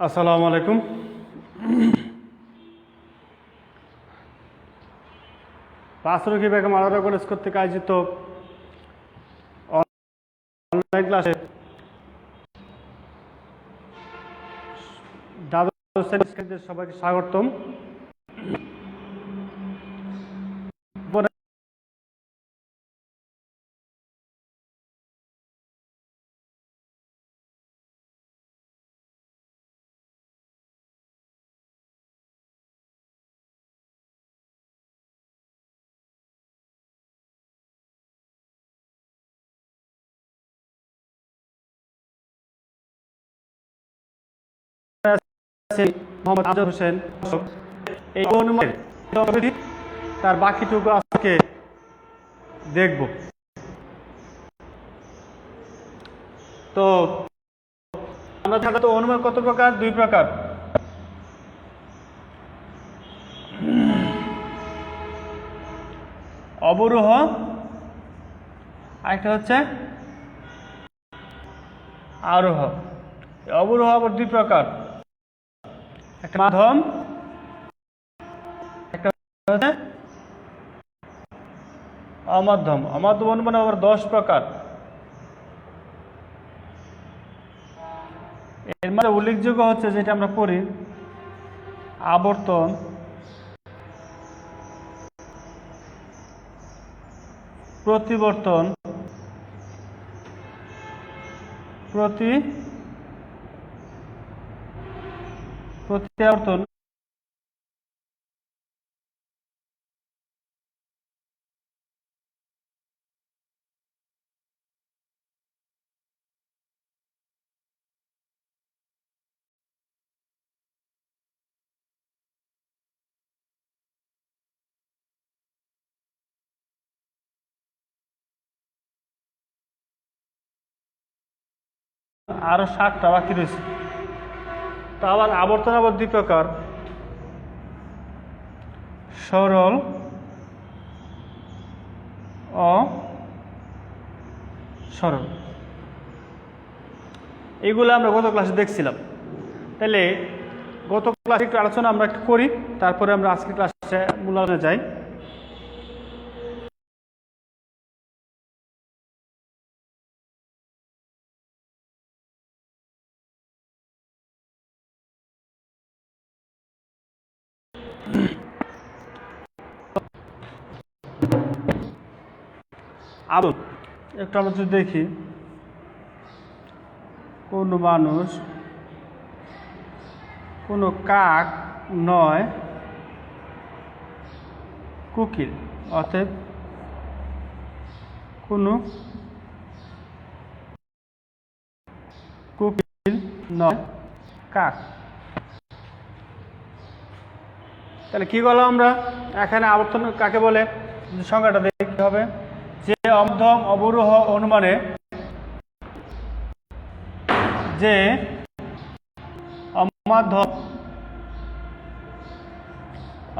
আসসালামু আলাইকুম। পাঁচরুখী বেগম আলাদা কলেজ কর্তৃক আয়োজিত অনলাইন ক্লাসে দ্বাদশ শ্রেণীর শিক্ষার্থীদের সবাইকে স্বাগতম। মোহাম্মদ আজহার হোসেন এই অনুমানের তার বাকিটুকু আজকে দেখব। তো আমরা সাধারণত অনুমান কত প্রকার? দুই প্রকার। অবরোহ, আরেকটা হচ্ছে আরোহ। অবরোহ আবার দুই প্রকার, একটা মাধ্যম, একটা হচ্ছে অমাধ্যম। অমাধ্যম অনুমান আবার 10 প্রকার। এর মধ্যে উল্লেখযোগ্য হচ্ছে যেটা আমরা পড়ি আবর্তন, প্রতিবর্তন, প্রত্যাবর্তন, আরো 7টা বাকি রয়েছে। তো আবার আবর্তন আবার দুই প্রকার, সরল ও সরল। এইগুলো আমরা গত ক্লাসে দেখছিলাম। তাহলে গত ক্লাসে একটু আলোচনা আমরা একটু করি, তারপরে আমরা আজকের ক্লাসে মূল আলোচনায় যাই। আবার একটু আমরা যদি দেখি, কোনো মানুষ, কোনো কাক নয় কোকিল, অতএব কোনো কোকিল নয় কাক। তাহলে কি বললাম আমরা? এখানে আবর্তন কাকে বলে সংজ্ঞাটা দেখতে হবে, যে অমধ্যম অবরোহ অনুমানে যে অমাধ্যম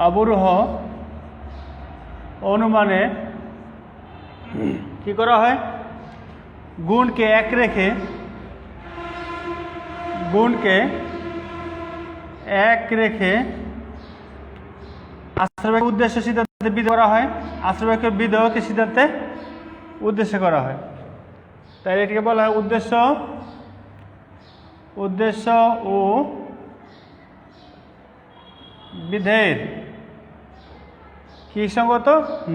অবরোহ অনুমানে কি করা হয়? গুণকে এক রেখে আশ্রয়বাহী উদ্দেশ্য সিদ্ধান্তে বিধেয় করা হয়, আশ্রয়বাহী বিধেয়কে সিদ্ধান্তে উদ্দেশ্য করা হয়। তাই এটাকে বলা হয় উদ্দেশ্য ও বিধেয়ের কি সঙ্গত?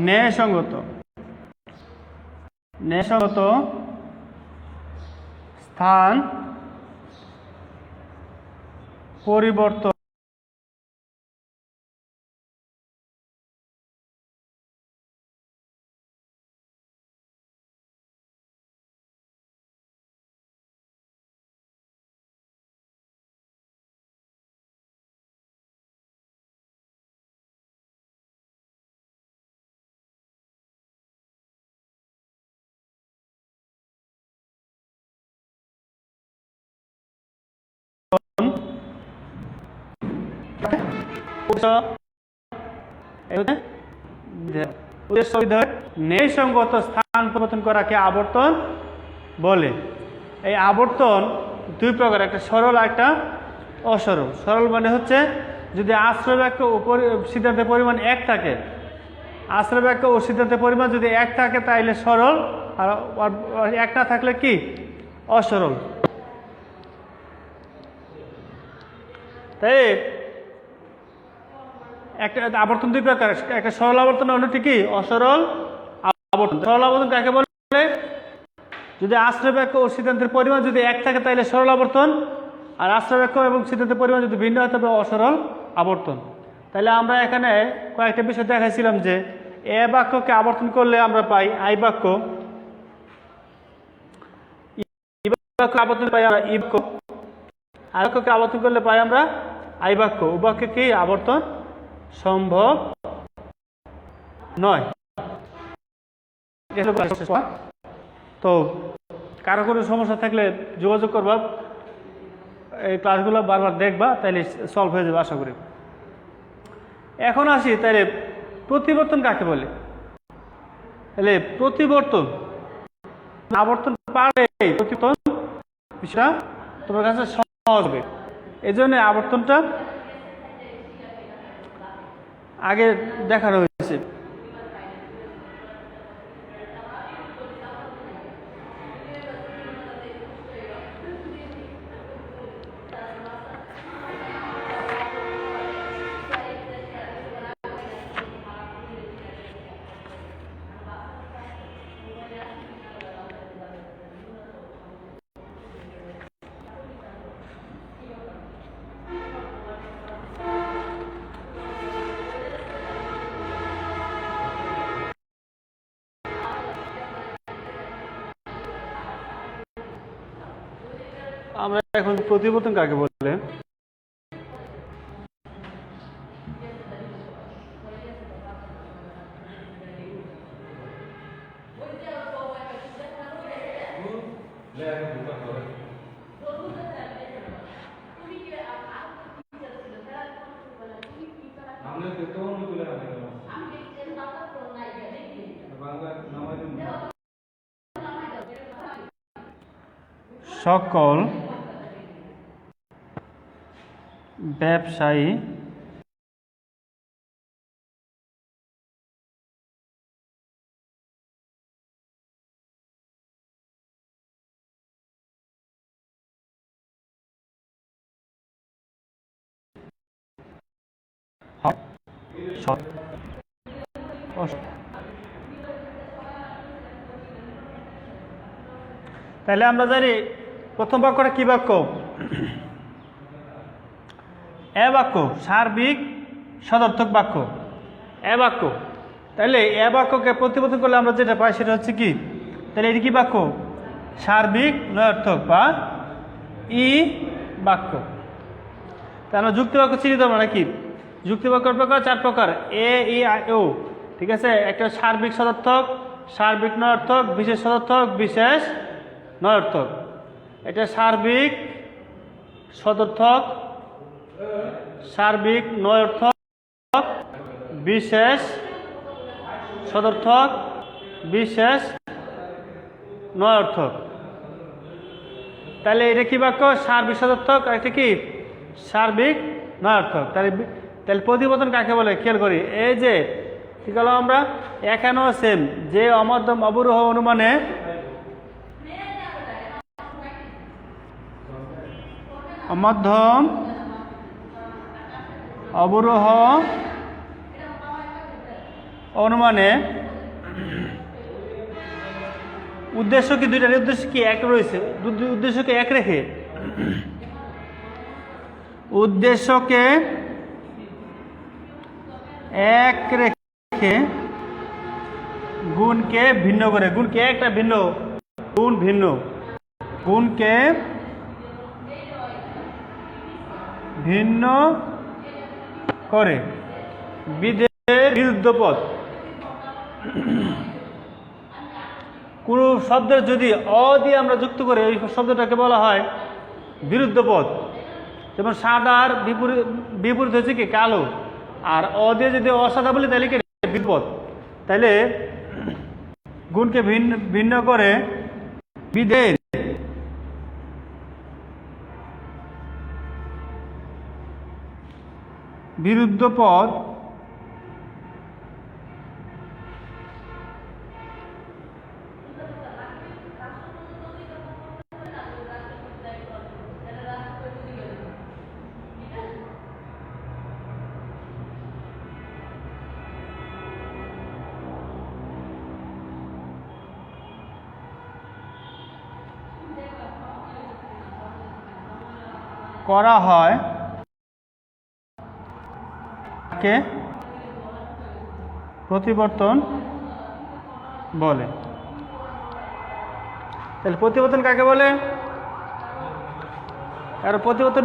ন্যায়সঙ্গত স্থান পরিবর্তন ন্যায়সঙ্গত স্থান পরিবর্তন করাকে আবর্তন বলে। এই আবর্তন দুই প্রকার, একটা সরল, একটা অসরল। সরল মানে হচ্ছে যদি আশ্রয় বাক্য ও সিদ্ধান্তের পরিমাণ 1 থাকে, আশ্রয় বাক্য ও সিদ্ধান্তের পরিমাণ যদি 1 থাকে তাহলে সরল, আর 1 না থাকলে কি অসরল। তাই একটা আবর্তন 2 প্রকার, একটা সরল আবর্তন, অন্যটি কি অসরল আবর্তন। সরল আবর্তন কাকে বলে? যদি আশ্রয় বাক্য ও সিদ্ধান্তের পরিমাণ যদি 1 থাকে তাহলে সরল আবর্তন, আর আশ্রয় বাক্য এবং সিদ্ধান্তের পরিমাণ যদি ভিন্ন হয় তবে অসরল আবর্তন। তাহলে আমরা এখানে কয়েকটা বিষয় দেখাইছিলাম যে এ বাক্যকে আবর্তন করলে আমরা পাই আই বাক্য, ই বাক্য আবর্তন পাই আমরা ই বাক্য, আর বাক্যকে আবর্তন করলে পাই আমরা আই বাক্য। ও বাক্য কি আবর্তন সম্ভব নয়। তো কারো কোনো সমস্যা থাকলে যোগাযোগ করবা, এই ক্লাসগুলো বারবার দেখবা, তাহলে সলভ হয়ে যাবে আশা করি। এখন আসি তাহলে প্রতিবর্তন কাকে বলে? তাহলে প্রতিবর্তন আবর্তন পারে, প্রতিবর্তন বিষয়টা তোমার কাছে সহজ হবে। এই জন্য আবর্তনটা আগে দেখানো হয়েছে। আমরা এখন প্রতিবর্তন কাকে বলে? সকল ব্যবসায়ী তাহলে আমরা জানি প্রথম বাক্যটা কি বাক্য? এ বাক্য সার্বিক সদর্থক বাক্য, এ বাক্য। তাহলে এ বাক্যকে প্রতিবর্তন করলে আমরা যেটা পাই সেটা হচ্ছে কি? তাহলে এটি কি বাক্য? সার্বিক নয়ার্থক বা ই বাক্য। তাহলে আমরা যুক্তি বাক্য চিনি দেবো নাকি? যুক্তি বাক্যের প্রকার 4 প্রকার, এ ই আই ও। ঠিক আছে, একটা সার্বিক সদর্থক, সার্বিক নয়ার্থক, বিশেষ সদর্থক, বিশেষ নয়ার্থক। এটা সার্বিক সদর্থক, সার্বিক নয়ার্থক, বিশেষ সদর্থক, বিশেষ নয়ার্থক। তাহলে এটা কি বাক্য? সার্বিক সদর্থক, আর এটা কি সার্বিক নয়ার্থক। তাহলে প্রতিবর্তন কাকে বলে খেয়াল করি। এই যে কি করলাম আমরা, এখানেও সেম, যে অমধ্যম অবরোহ অনুমানে অমধ্যম অবরোহ অনুমানে উদ্দেশ্য কি দুইটা, উদ্দেশ্য কি এক রয়েছে, উদ্দেশ্যকে এক রেখে, উদ্দেশ্যকে এক রেখে গুণকে ভিন্ন করে, গুণকে একটা ভিন্ন, গুণ ভিন্ন, গুণকে ভিন্ন করে বিধেয়ের বিরুদ্ধ পদ। কোন শব্দের যদি অ দিয়ে আমরা যুক্ত করে ওই শব্দটাকে বলা হয় বিরুদ্ধ পদ। যেমন সাদার বিপরীত হচ্ছে কি কালো, আর অ দিয়ে যদি অসাদা বলি তাহলে কি বিপদ। তাইলে গুণকে ভিন্ন করে বিধেয়ের বিরুদ্ধ পদ করা হয় কে প্রতিবর্তন বলে। তাহলে প্রতিবর্তন কাকে বলে? আর প্রতিবর্তন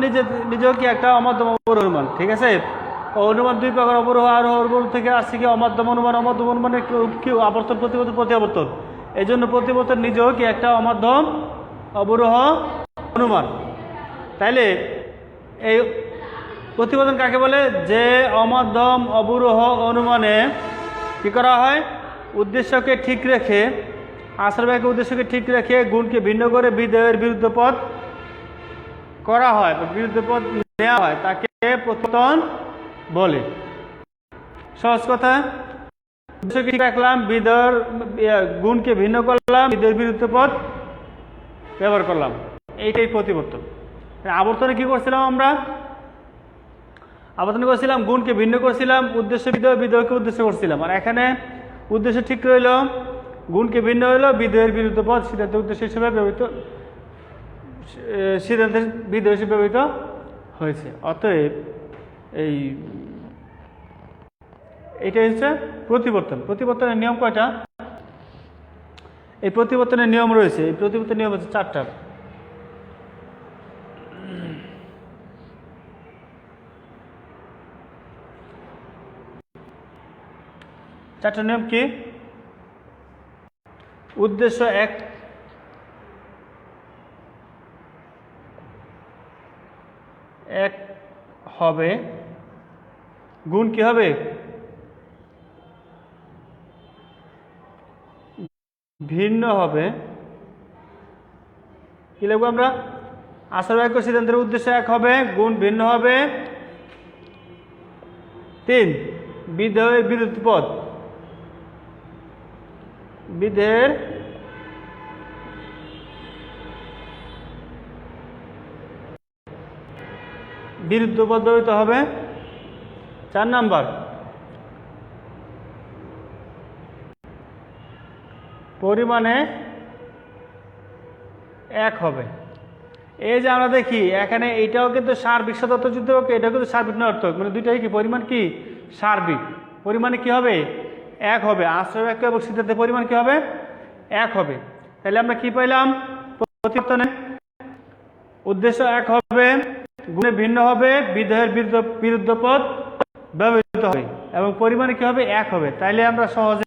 নিজেও কি একটা অমাধ্যম অবরোহ অনুমান, ঠিক আছে? অনুমান দুই প্রকার, অবরোহ আর অবরোহ থেকে আসছে কি অমাধ্যম অনুমান। অমাধ্যম অনুমানে কি আবর্তন, প্রতিবর্তন, প্রত্যাবর্তন। এই জন্য প্রতিবর্তন নিজেও কি একটা অমাধ্যম অবরোহ অনুমান। তাইলে এই প্রতিবর্তন কাকে বলে? যে অমাধ্যম অবরোহ অনুমানে কি করা হয়? উদ্দেশ্যকে ঠিক রেখে, আসল বাক্যের উদ্দেশ্যকে ঠিক রেখে গুণকে ভিন্ন করে বিধেয়ের বিরুদ্ধ পদ করা হয়, বিরুদ্ধ পদ নেওয়া হয়, তাকে প্রতিবর্তন বলে। সহজ কথা, উদ্দেশ্যকে ঠিক রাখলাম, বিধেয়ের গুণকে ভিন্ন করলাম, বিধেয়ের বিরুদ্ধ পদ ব্যবহার করলাম, এইটাই প্রতিবর্তন। আবর্তনে কি করছিলাম আমরা? আবর্তন করছিলাম গুণকে ভিন্ন করছিলাম, উদ্দেশ্য বিধেয়, বিধেয়কে উদ্দেশ্য করছিলাম। আর এখানে উদ্দেশ্য ঠিক রইল, গুণকে ভিন্ন হইল, বিধেয়ের বিরুদ্ধ পদ সিদ্ধান্তের উদ্দেশ্য হিসেবে ব্যবহৃত, সিদ্ধান্তের বিধেয় হিসেবে ব্যবহৃত হয়েছে। অতএব এইটাই হচ্ছে প্রতিবর্তন। প্রতিবর্তনের নিয়ম কয়টা? এই প্রতিবর্তনের নিয়ম রয়েছে, এই প্রতিবর্তনের নিয়ম হচ্ছে 4টা। চারটা নিয়ম কি? উদ্দেশ্য এক হবে, গুণ কি হবে? ভিন্ন হবে। কি লিখবো আমরা? আসল বাক্য সিদ্ধান্তের উদ্দেশ্য এক হবে, গুণ ভিন্ন হবে। 3, বিধেয়ের বিরুদ্ধ পদ, বিধেয়ের বিরুদ্ধ পদ ব্যবহৃত হবে। 4 নাম্বার, পরিমাণে এক হবে। এই যে আমরা দেখি এখানে এইটাও কিন্তু সার্বিক সদর্থ যুদ্ধবাক্য, এটাও কিন্তু সার্বিক নর্থক, মানে দুইটাই কি পরিমাণ কি সার্বিক। পরিমাণে কি হবে? এক হবে। আশ্রয় বাক্য এবং সিদ্ধান্তের পরিমাণ কি হবে? এক হবে। তাহলে আমরা কি পাইলাম? প্রতিবর্তনে উদ্দেশ্য এক হবে, গুণে ভিন্ন হবে, বিধেয়ের বিরুদ্ধ পদ ব্যবহৃত হবে এবং পরিমাণে কি হবে? এক হবে। তাইলে আমরা সহজে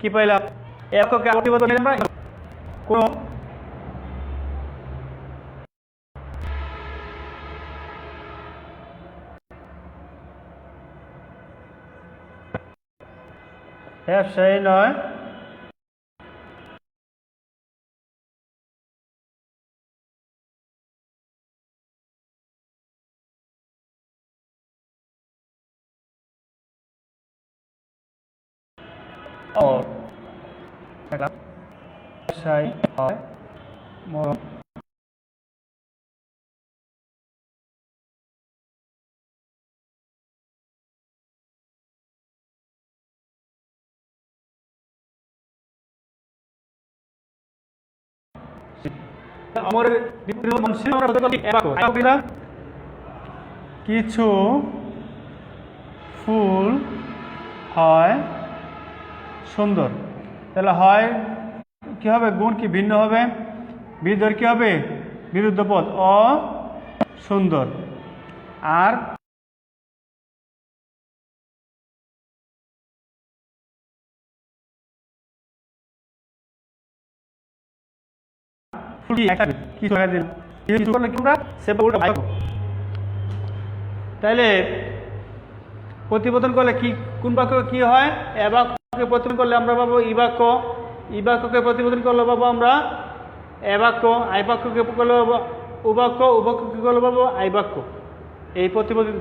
কি পাইলাম? এককে প্রতিবর্তন আমরা কোন ব্যবসায়ী নয়, ব্যবসায়ী হয় মরণ কিছু ফুল হয় সুন্দর। তাহলে হয় কি হবে? গুণ কি ভিন্ন হবে, বিধেয়ের কি হবে? বিরুদ্ধ পদ অসুন্দর। আর তাইলে প্রতিপতন করলে কি কোন বাক্য কি হয়? এ বাক্যকে প্রতিপতন করলে আমরা পাবো ই বাক্য, ই বাক্যকে প্রতিপতন করলে পাবো আমরা এ বাক্য, আই বাক্যকে করলে পাবো উ বাক্য, উ বাক্যকে করলে পাবো আই বাক্য। এই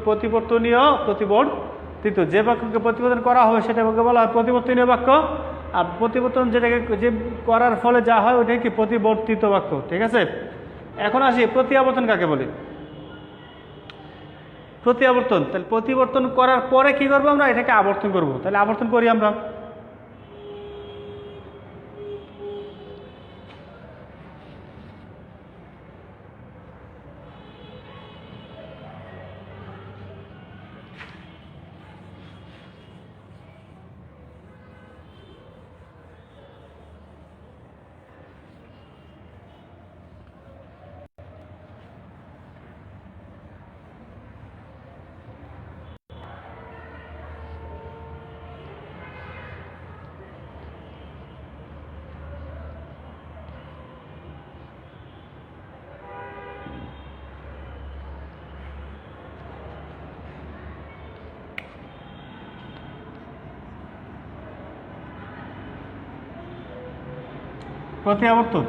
প্রতিবর্তনীয় প্রতিবর্তিত যে বাক্যকে প্রতিপতন করা হবে সেটাকে বলা হয় প্রতিবর্তনীয় বাক্য, আর প্রতিবর্তন যেটাকে যে করার ফলে যা হয় ওটাকে কি প্রতিবর্তিত বাক্য। ঠিক আছে, এখন আসি প্রত্যাবর্তন কাকে বলে। প্রত্যাবর্তন, তাহলে প্রতিবর্তন করার পরে কি করবো আমরা? এটাকে আবর্তন করব। তাহলে আবর্তন করি আমরা। প্রত্যাবর্তন,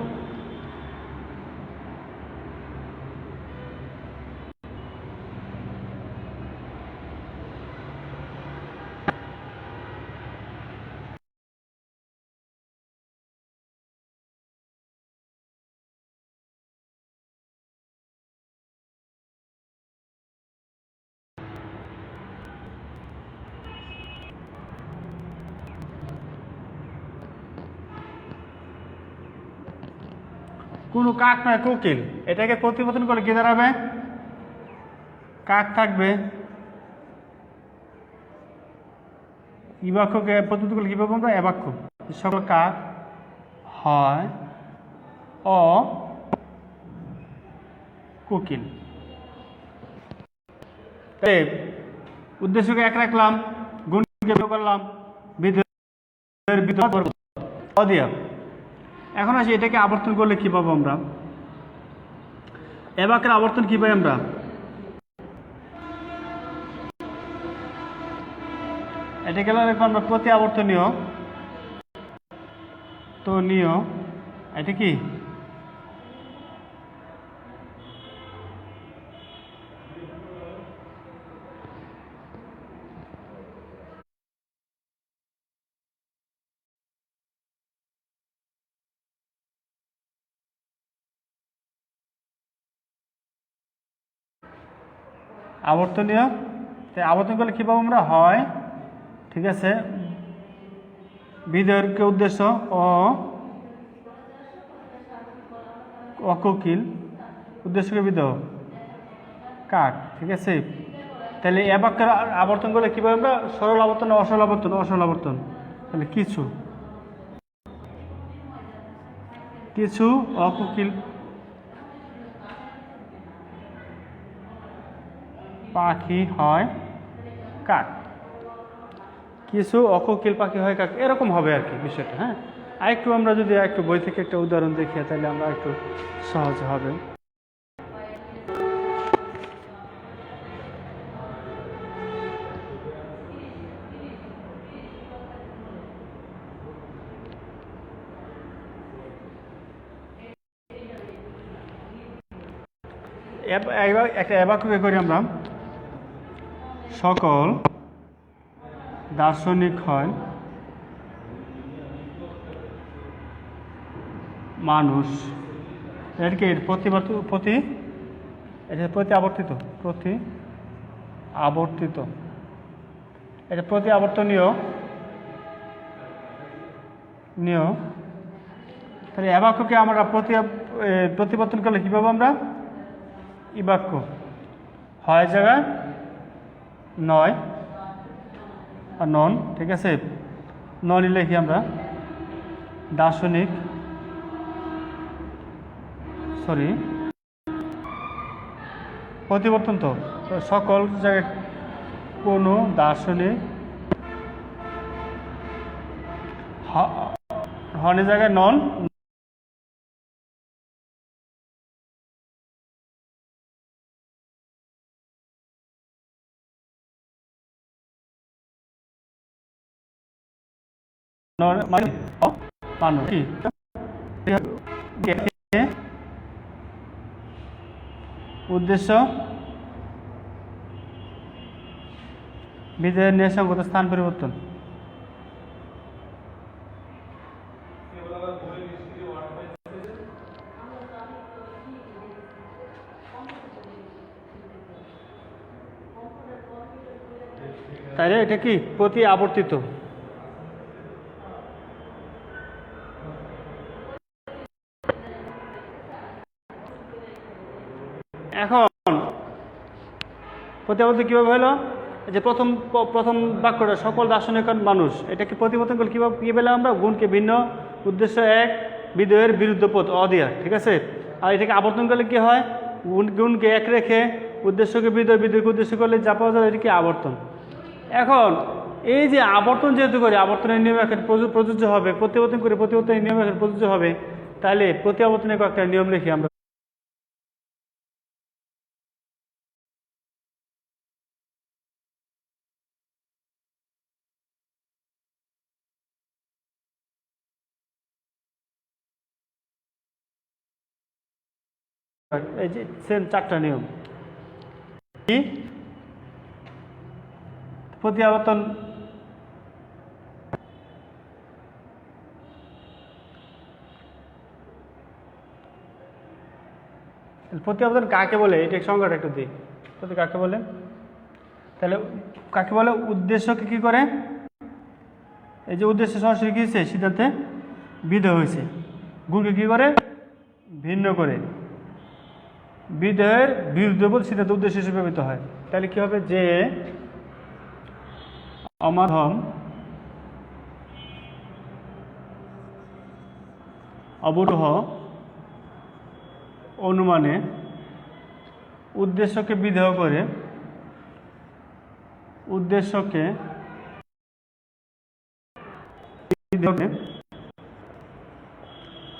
কোনো কাক নয় কোকিল, এটাকে প্রতিপতন করলে কি দাঁড়াবে? কাক থাকবে, ই বাক্যকে প্রতিপতন করলে কি পাবো আমরা? এ বাক্য। সকল কাক হয় অ কোকিল। উদ্দেশ্যকে এক রাখলাম, গুণকে করলাম, দিয়া। এখন আসি এটাকে আবর্তন করলে কি পাবো আমরা? এ বাক্যের আবর্তন কি পাই আমরা? এটাকে আমরা প্রতি আবর্তনীয় তো নিয়, এটা কি আবর্তনীয়। আবর্তন করলে কি পাবো আমরা? হয়, ঠিক আছে, বিধেয়কে উদ্দেশ্য অকোকিল, উদ্দেশ্যকে বিধেয় কাক। ঠিক আছে, তাহলে এ বাক্যের আবর্তন করলে কি পাবো আমরা? সরল আবর্তন, অসরল আবর্তন, অসরল আবর্তন। তাহলে কিছু কিছু অকোকিল পাখি হয় কাক, কিছু অকোকিল পাখি হয় কাক, এরকম হবে আর কি বিষয়টা। হ্যাঁ, আর একটু আমরা যদি একটু বই থেকে একটা উদাহরণ দেখি তাহলে আমরা একটু সহজ হবে। একটা এবাকুকে করি আমরা। সকল দার্শনিক হয় মানুষ। এর কি প্রতি এটা প্রতি আবর্তিত, প্রতি আবর্তিত, এটা প্রতি আবর্তনীয় নিয়। তাহলে এ বাক্যকে আমরা প্রতিবর্তন করলে কী পাবো আমরা? ই বাক্য হয় জায়গায় নয় আর নন। ঠিক আছে, নন লিখি আমরা দার্শনিক, সরি প্রতিবর্তন তো সকল জায়গায় কোনো দার্শনিক হনের জায়গায় নন মানে বানর কি উদ্দেশ্য বিধেয়ের ন্যায়সঙ্গত স্থান পরিবর্তন। তাইলে এটা কি প্রতি আবর্তিত। এখন প্রতি আবর্তিত কিভাবে হলো, যে প্রথম বাক্যটা সকল দার্শনিক মানুষ, এটাকে প্রতিবর্তন করলে কীভাবে কী পেলাম আমরা, গুণকে ভিন্ন, উদ্দেশ্য এক, বিধেয়ের বিরুদ্ধ পথ অদিয়া, ঠিক আছে। আর এটাকে আবর্তন করলে কি হয়, গুণকে এক রেখে উদ্দেশ্যকে বিধেয়, বিধেয়কে উদ্দেশ্য করলে যা পাওয়া যায় এটি কি আবর্তন। এখন এই যে আবর্তন যেহেতু করে আবর্তনের নিয়ম এখন প্রযোজ্য হবে, প্রতিবর্তন করে প্রতিবর্তনের নিয়ম এখন প্রযোজ্য হবে, তাহলে প্রতি আবর্তনের কয়েকটা নিয়ম লিখি আমরা। এই যে সেম চারটা নিয়ম কি, প্রতি আবর্তন প্রতি আবর্তন কাকে বলে, এটা সংজ্ঞাটা একটু দিই। প্রতি কাকে বলে, তাহলে কাকে বলে, উদ্দেশ্যকে কি করে, এই যে উদ্দেশ্য সরাসরি কি হয়েছে সিদ্ধান্তে বিধেয় হয়েছে, গুণকে কি করে ভিন্ন করে, বিধেয়ের বিরুদ্ধ সিদ্ধান্ত উদ্দেশ্য হিসেবে ব্যবহৃত হয়। তাহলে কি হবে, যে অমাধম অবরোহ অনুমানে উদ্দেশ্যকে বিধেয় করে, উদ্দেশ্যকে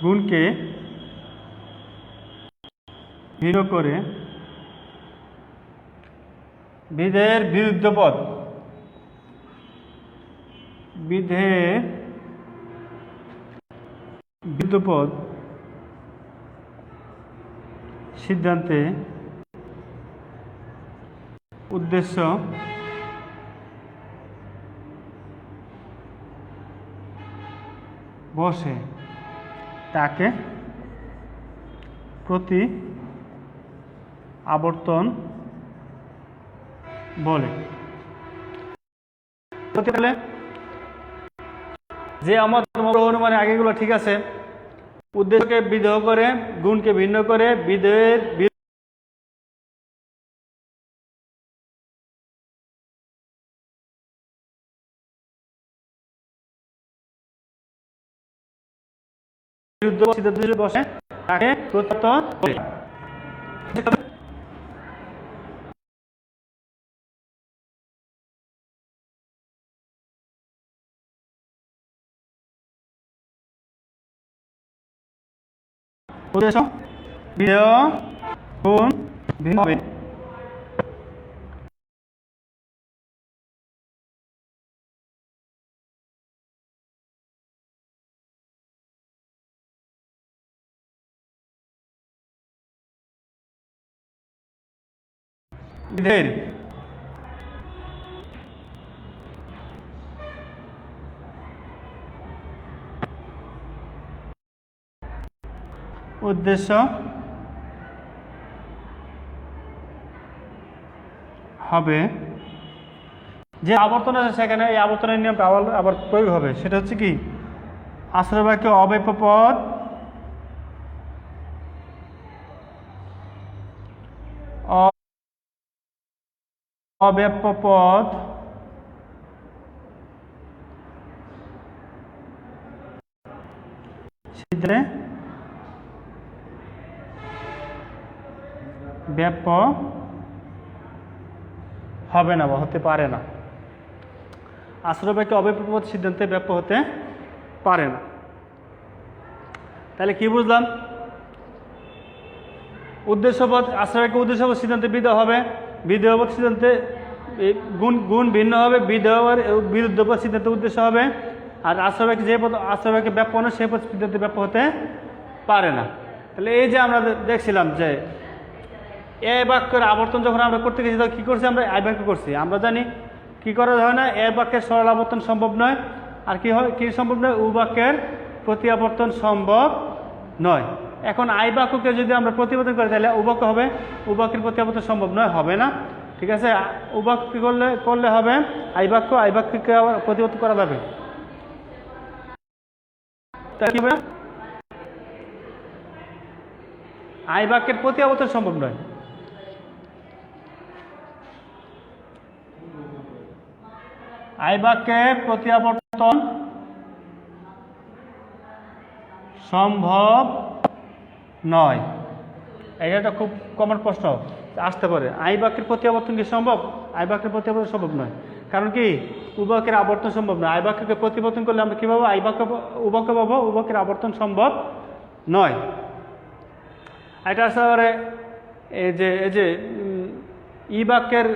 গুণকে ভিন্ন করে বিধেয়ের বিরুদ্ধ পদ, বিধেয়ের বিরুদ্ধ পদ সিদ্ধান্তে উদ্দেশ্য বসে তাকে প্রতি আবর্তন বলে। যে আমার অনুমানে আগেগুলো ঠিক আছে, উদ্দেশ্যকে বিধেয় করে, গুণকে ভিন্ন করে, বিধেয়ের বিরুদ্ধ সিদ্ধান্ত বসে তাকে প্রত্যাবর্তন বলে। উদ্দেশ্য বিধেয় গুণ ভিন্ন হবে, বিধেয়ের উদ্দেশ্য হবে, যে আবর্তন আছে সেখানে এই আবর্তনের নিয়মটা আবার প্রয়োগ হবে। সেটা হচ্ছে কি, আশ্রয় বাক্য অব্যাপ্য পদ অব্যাপ্য পদ সিদ্ধে ব্যাপ্য হবে না বা হতে পারে না। আশ্রয় বাক্য অব্যাপ্য পদ সিদ্ধান্তে ব্যাপ্য হতে পারে না। তাহলে কি বুঝলাম, উদ্দেশ্যপদ আশ্রয় বাক্য উদ্দেশ্যপদ সিদ্ধান্তে বিধেয় হবে, বিধেয়পদ সিদ্ধান্তে গুণ ভিন্ন হবে, বিধেয়ের বিরুদ্ধ পদ সিদ্ধান্তে উদ্দেশ্য হবে, আর আশ্রয় বাক্যে যে আশ্রয় বাক্যে ব্যাপ্য না সেই পরিস্থিতিতে ব্যাপ্য হতে পারে না। তাহলে এই যে আমরা দেখছিলাম যে এ বাক্যের আবর্তন যখন আমরা করতে গেছি তখন কী করছি, আমরা আই বাক্য করছি। আমরা জানি কী করা হয় না, এ বাক্যের সরল আবর্তন সম্ভব নয়, আর কি হয়, কি সম্ভব নয়, উ বাক্যের প্রতি আবর্তন সম্ভব নয়। এখন আই বাক্যকে যদি আমরা প্রতিপাদন করি তাহলে উ বাক্য হবে, উ বাক্যের প্রতি আবর্তন সম্ভব নয়, হবে না। ঠিক আছে, উ বাক্য কী করলে হবে আই বাক্যকে আবার প্রতিপাদন করা যাবে। তা কি হবে, আই বাক্যের প্রতি আবর্তন সম্ভব নয়। আই বাক্যের প্রতি আবর্তন সম্ভব নয়, এটা খুব কমন প্রশ্ন আসতে পারে। আই বাক্যের প্রতি আবর্তন কি সম্ভব? আই বাক্যের প্রতি আবর্তন সম্ভব নয়, কারণ কি উ বাক্যের আবর্তন সম্ভব নয়। আই বাক্যকে প্রতিপাদন করলে আমরা কী পাবো, আই বাক্য উ বাক্য পাবো, উ বাক্যের আবর্তন সম্ভব নয়। এটা আসলে এই যে ই বাক্যের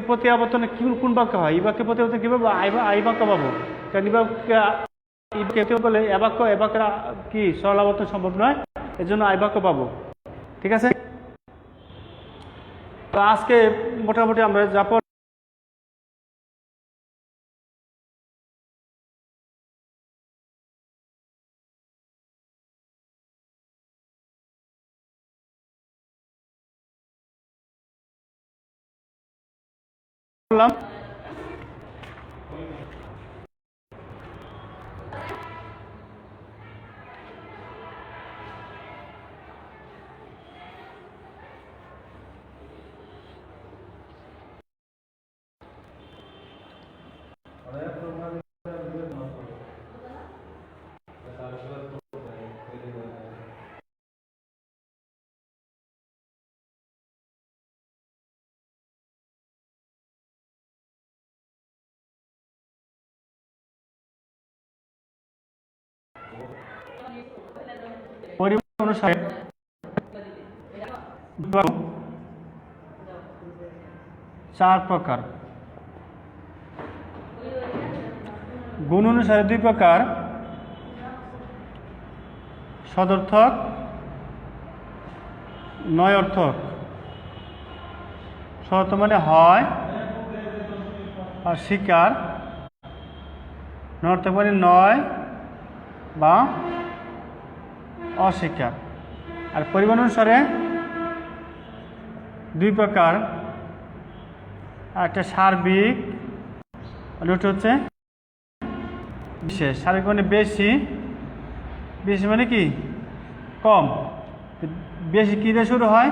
প্রতি আবর্তনে কোন বাক্য হয়, ই বাক্যের প্রতি আবর্তন কী পাবো, আই বাক্য পাবো, কারণ ই বাক্য বলে এ বাক্যের কি সরল আবর্তন সম্ভব নয়, এর জন্য আই বাক্য পাবো। ঠিক আছে, তো আজকে মোটামুটি আমরা যা পড়লাম, পরিমাণ অনুসারে চার প্রকার, গুণ অনুসারে দুই প্রকার, সদর্থক নয় অর্থক। সদর্থক মানে হয় আর স্বীকার, নয়ার্থক মানে নয় বা অস্বীকার। আর পরিমাণ অনুসারে দুই প্রকার, একটা সার্বিক আর ওটা হচ্ছে বিশেষ। সার্বিক মানে বেশি, বেশি মানে কি কম। বেশি কী দিয়ে শুরু হয়,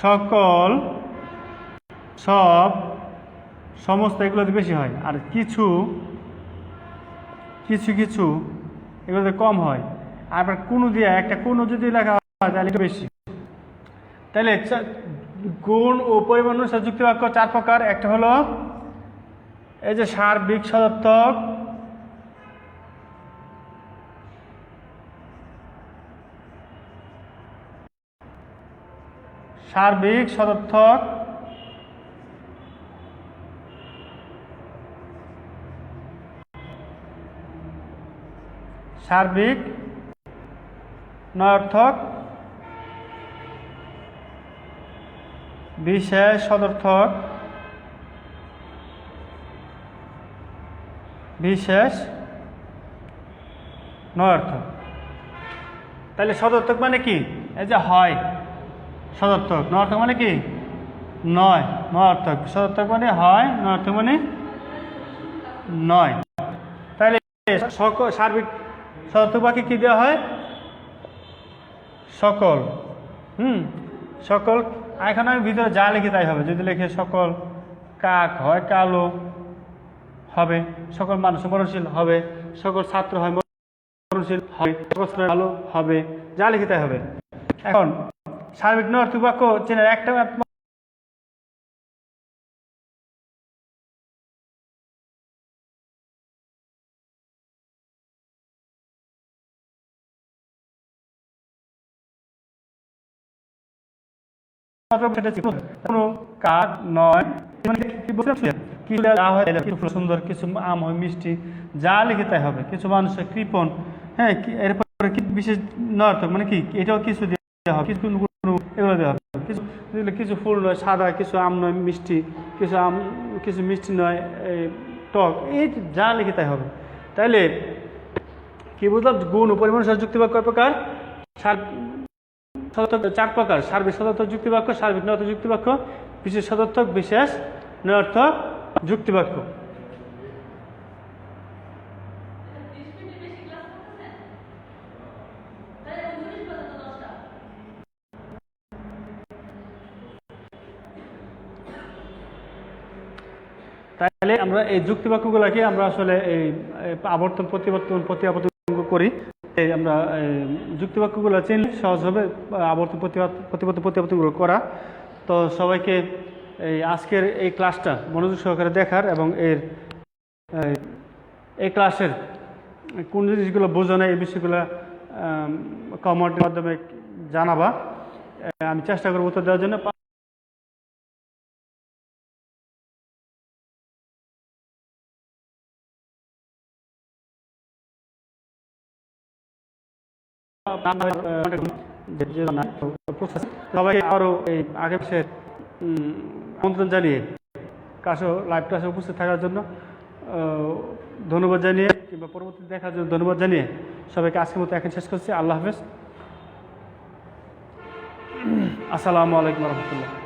সকল, সব, সমস্ত এগুলোতে বেশি হয়, আর কিছু কিছু কিছু এগুলোতে কম হয়। আবার কোনো দিয়ে একটা কোনো যদি লেখা হয় তাহলে একটু বেশি। তাহলে গুণ ও পরিমাণ অনুসারে যুক্তি বাক্য চার প্রকার। একটা হলো এই যে সার্বিক সদর্থক, সার্বিক সদর্থক, সার্বিক নয়ার্থক, বিশেষ সদর্থক, বিশেষ নয়ার্থক। তাহলে সদর্থক মানে কি, এই যে হয় সদর্থক, নয়ার্থক মানে কি নয়, নয়ার্থক। সদর্থক মানে হয়, নয়ার্থক মানে নয়। তাহলে সার্বিক সদর্থক বাক্যে কি দেওয়া হয়, সকল, সকল। এখন আমি ভিতরে যা লিখি তাই হবে। যদি লিখে সকল কাক হয় কালো হবে, সকল মানুষ মরণশীল হবে, সকল ছাত্র হয় মরণশীল হবে, ভালো হবে, যা লিখি তাই হবে। এখন সার্বিক নয়ার্থক বাক্য চেনার একটা কোনো কাক নয়, কিছু যা হয় কিছু সুন্দর, কিছু আম হয় মিষ্টি, যা লিখে তাই হবে। কিছু মানুষের কৃপণ, হ্যাঁ, এরপরে কি বিশেষ নর্থক মানে কি এটাও কিছু দেওয়া হবে, কিছু এগুলো দেওয়া হবে, কিছু কিছু ফুল নয় সাদা, কিছু আম নয় মিষ্টি, কিছু আম কিছু মিষ্টি নয় টক, এই যা লিখে তাই হবে। তাইলে কি বুঝলাম, গুণ ও পরিমাণ সহ যুক্তিবাক্য কয় প্রকার? সদর্থক 4 প্রকার: সার্বিক সদর্থক যুক্তিবাক্য, সার্বিক নর্থক যুক্তিবাক্য, বিশেষ সদর্থক, বিশেষ নর্থক যুক্তিবাক্য। তাহলে আমরা এই যুক্তিবাক্যগুলোকে আমরা আসলে এই আবর্তন প্রতিবর্তন প্রত্যাবর্তন করি। আমরা যুক্তিবাক্যগুলো চিনলে সহজ হবে আবর্তন প্রতিবর্তন প্রত্যাবর্তনগুলো করা। তো সবাইকে এই আজকের এই ক্লাসটা মনোযোগ সহকারে দেখার এবং এই ক্লাসের কোন জিনিসগুলো বোঝো না এই বিষয়গুলো কমেন্টের মাধ্যমে জানাবা, আমি চেষ্টা করবো উত্তর দেওয়ার জন্য। সবাই আরও এই আগে আমন্ত্রণ জানিয়ে লাইভ ক্লাসে উপস্থিত থাকার জন্য ধন্যবাদ জানিয়ে, কিংবা পরবর্তী দেখার জন্য ধন্যবাদ জানিয়ে সবাইকে আজকের মতো এখন শেষ করছি। আল্লাহ হাফেজ, আসসালামু আলাইকুম রহমতুল্লাহ।